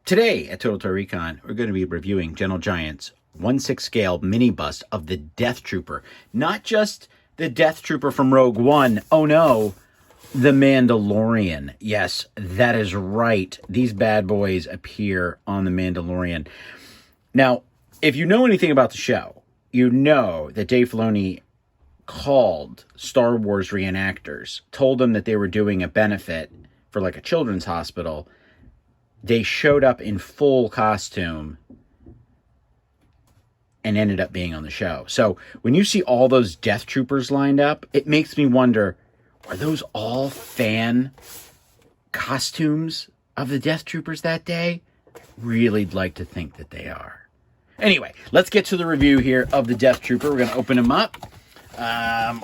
Today at Total Toy Recon, we're going to be reviewing Gentle Giant's 1/6 scale mini bust of the Death Trooper. Not just the Death Trooper from Rogue One. Oh no, the Mandalorian. Yes, that is right. These bad boys appear on the Mandalorian. Now, if you know anything about the show, you know that Dave Filoni called Star Wars reenactors, told them that they were doing a benefit for like a children's hospital. They showed up in full costume and ended up being on the show. So when you see all those Death Troopers lined up, it makes me wonder, are those all fan costumes of the Death Troopers that day? Really like to think that they are. Anyway, let's get to the review here of the Death Trooper. We're going to open them up.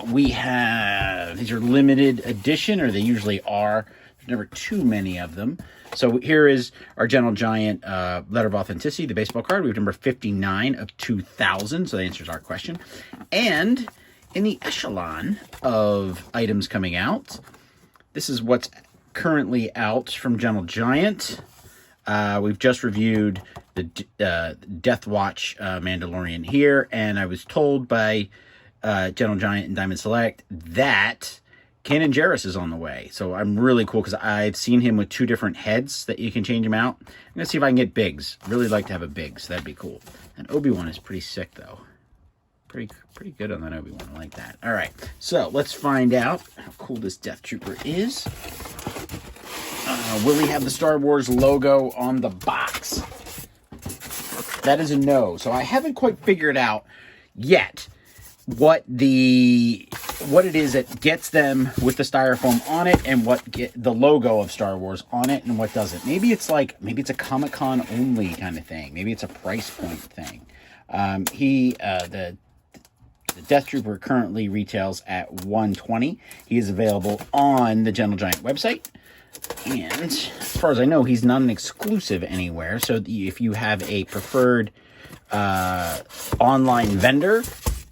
We have, these are limited edition, or they usually are. There's never too many of them. So here is our Gentle Giant Letter of Authenticity, the baseball card. We have number 59 of 2000, so that answers our question. And in the echelon of items coming out, this is what's currently out from Gentle Giant. We've just reviewed the Death Watch Mandalorian here, and I was told by Gentle Giant and Diamond Select that Kanan Jarrus is on the way. So I'm really cool because I've seen him with two different heads that you can change him out. I'm going to see if I can get Biggs. Really like to have a Biggs. That'd be cool. And Obi-Wan is pretty sick, though. Pretty good on that Obi-Wan. I like that. All right. So let's find out how cool this Death Trooper is. Will he have the Star Wars logo on the box? That is a no. So I haven't quite figured out yet what it is that gets them with the styrofoam on it, and what get the logo of Star Wars on it, and what doesn't. Maybe it's a Comic-Con only kind of thing. Maybe it's a price point thing. The Death Trooper currently retails at $120. He is available on the Gentle Giant website. And as far as I know, he's not an exclusive anywhere. So if you have a preferred online vendor,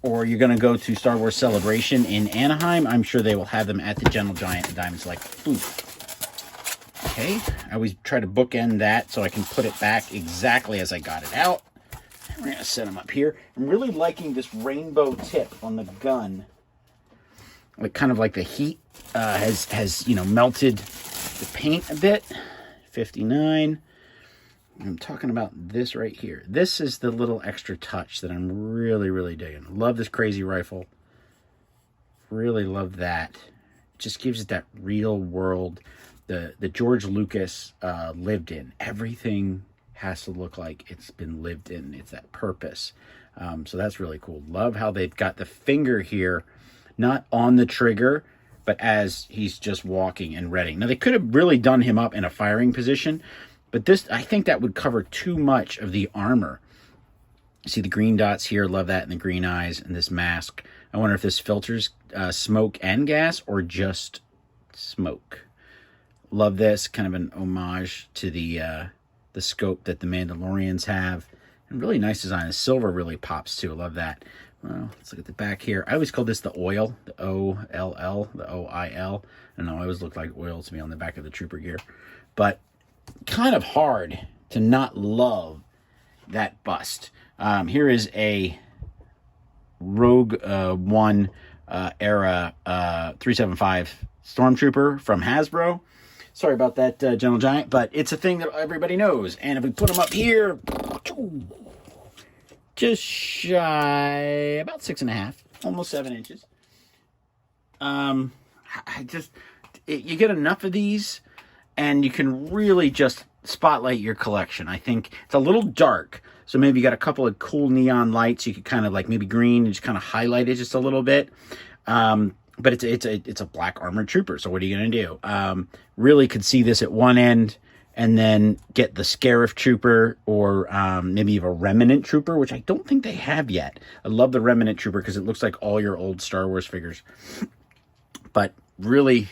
or you're going to go to Star Wars Celebration in Anaheim, I'm sure they will have them at the Gentle Giant and Diamond Select booth. Okay, I always try to bookend that so I can put it back exactly as I got it out. We're going to set them up here. I'm really liking this rainbow tip on the gun. Kind of like the heat has melted the paint a bit. 59. I'm talking about this right here. This is the little extra touch that I'm really, really digging. Love this crazy rifle. Really love that. It just gives it that real world, the George Lucas lived in. Everything has to look like it's been lived in. It's that purpose. So that's really cool. Love how they've got the finger here, not on the trigger, but as he's just walking and ready. Now, they could have really done him up in a firing position, but this, I think that would cover too much of the armor. See the green dots here? Love that, and the green eyes and this mask. I wonder if this filters smoke and gas or just smoke. Love this, kind of an homage to the scope that the Mandalorians have. And really nice design. The silver really pops too. I love that. Well, let's look at the back here. I always call this the oil, the O-L-L, the O-I-L. I don't know, I always look like oil to me on the back of the trooper gear. But kind of hard to not love that bust. Here is a Rogue One era 375 Stormtrooper from Hasbro. Sorry about that, Gentle Giant, but it's a thing that everybody knows. And if we put them up here, just shy, about 6.5, almost 7 inches. You get enough of these, and you can really just spotlight your collection. I think it's a little dark, so maybe you got a couple of cool neon lights. You could kind of like maybe green and just kind of highlight it just a little bit. But it's a black armored trooper. So what are you going to do? Really could see this at one end, and then get the Scarif Trooper, or maybe even a Remnant Trooper, which I don't think they have yet. I love the Remnant Trooper because it looks like all your old Star Wars figures. But really,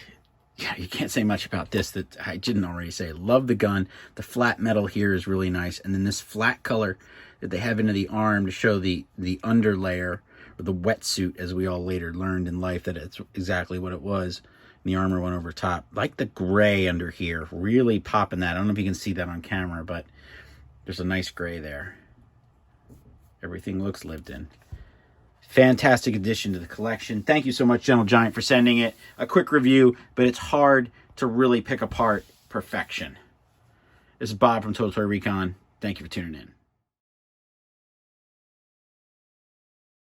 yeah, you can't say much about this that I didn't already say. Love the gun. The flat metal here is really nice. And then this flat color that they have into the arm to show the underlayer, or the wetsuit, as we all later learned in life that it's exactly what it was. The armor one over top. Like the gray under here. Really popping that. I don't know if you can see that on camera, but there's a nice gray there. Everything looks lived in. Fantastic addition to the collection. Thank you so much, Gentle Giant, for sending it. A quick review, but it's hard to really pick apart perfection. This is Bob from Total Toy Recon. Thank you for tuning in.